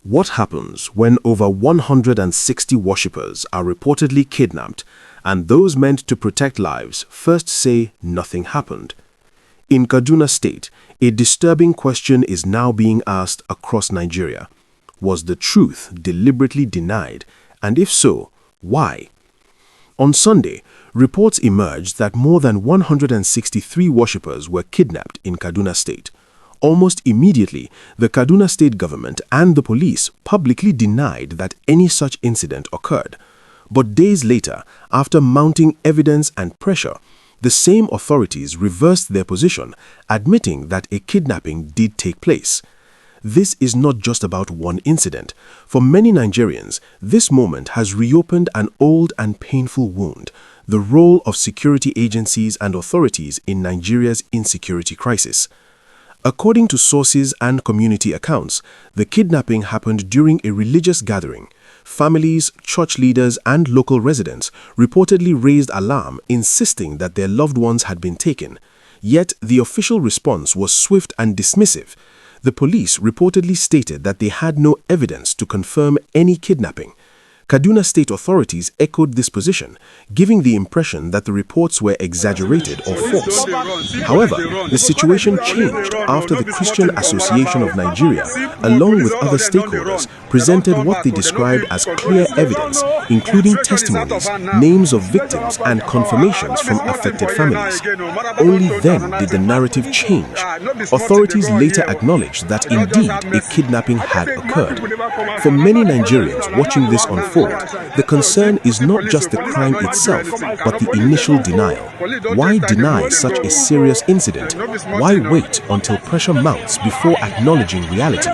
What happens when over 160 worshippers are reportedly kidnapped and those meant to protect lives first say nothing happened? In Kaduna State, a disturbing question is now being asked across Nigeria. Was the truth deliberately denied? And if so, why? On Sunday, reports emerged that more than 163 worshippers were kidnapped in Kaduna State. Almost immediately, the Kaduna State government and the police publicly denied that any such incident occurred. But days later, after mounting evidence and pressure, the same authorities reversed their position, admitting that a kidnapping did take place. This is not just about one incident. For many Nigerians, this moment has reopened an old and painful wound: the role of security agencies and authorities in Nigeria's insecurity crisis. According to sources and community accounts, the kidnapping happened during a religious gathering. Families, church leaders, and local residents reportedly raised alarm, insisting that their loved ones had been taken. Yet, the official response was swift and dismissive. The police reportedly stated that they had no evidence to confirm any kidnapping. Kaduna State authorities echoed this position, giving the impression that the reports were exaggerated or false. However, the situation changed after the Christian Association of Nigeria, along with other stakeholders, presented what they described as clear evidence, including testimonies, names of victims, and confirmations from affected families. Only then did the narrative change. Authorities later acknowledged that indeed a kidnapping had occurred. For many Nigerians watching this unfold, the concern is not just the crime itself, but the initial denial. Why deny such a serious incident? Why wait until pressure mounts before acknowledging reality?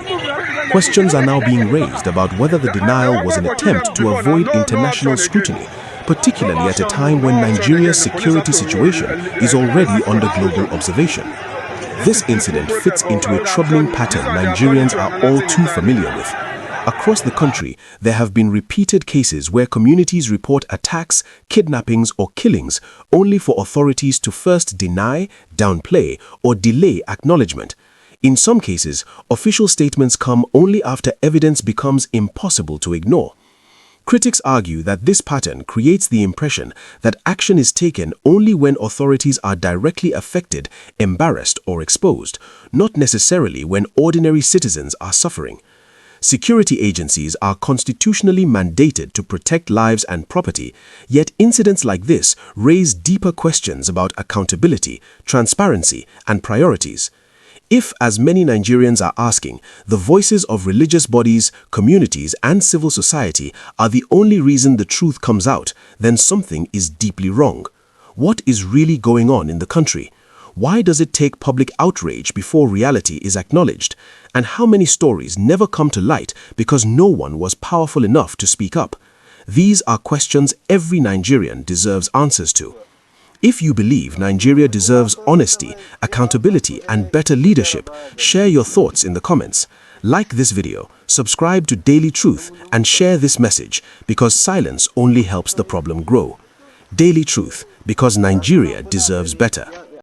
Questions are now being raised about whether the denial was an attempt to avoid international scrutiny, particularly at a time when Nigeria's security situation is already under global observation. This incident fits into a troubling pattern Nigerians are all too familiar with. Across the country, there have been repeated cases where communities report attacks, kidnappings, or killings only for authorities to first deny, downplay, or delay acknowledgement. In some cases, official statements come only after evidence becomes impossible to ignore. Critics argue that this pattern creates the impression that action is taken only when authorities are directly affected, embarrassed, or exposed, not necessarily when ordinary citizens are suffering. Security agencies are constitutionally mandated to protect lives and property, yet incidents like this raise deeper questions about accountability, transparency, and priorities. If, as many Nigerians are asking, the voices of religious bodies, communities, and civil society are the only reason the truth comes out, then something is deeply wrong. What is really going on in the country? Why does it take public outrage before reality is acknowledged? And how many stories never come to light because no one was powerful enough to speak up? These are questions every Nigerian deserves answers to. If you believe Nigeria deserves honesty, accountability, and better leadership, share your thoughts in the comments. Like this video, subscribe to Daily Truth, and share this message, because silence only helps the problem grow. Daily Truth, because Nigeria deserves better.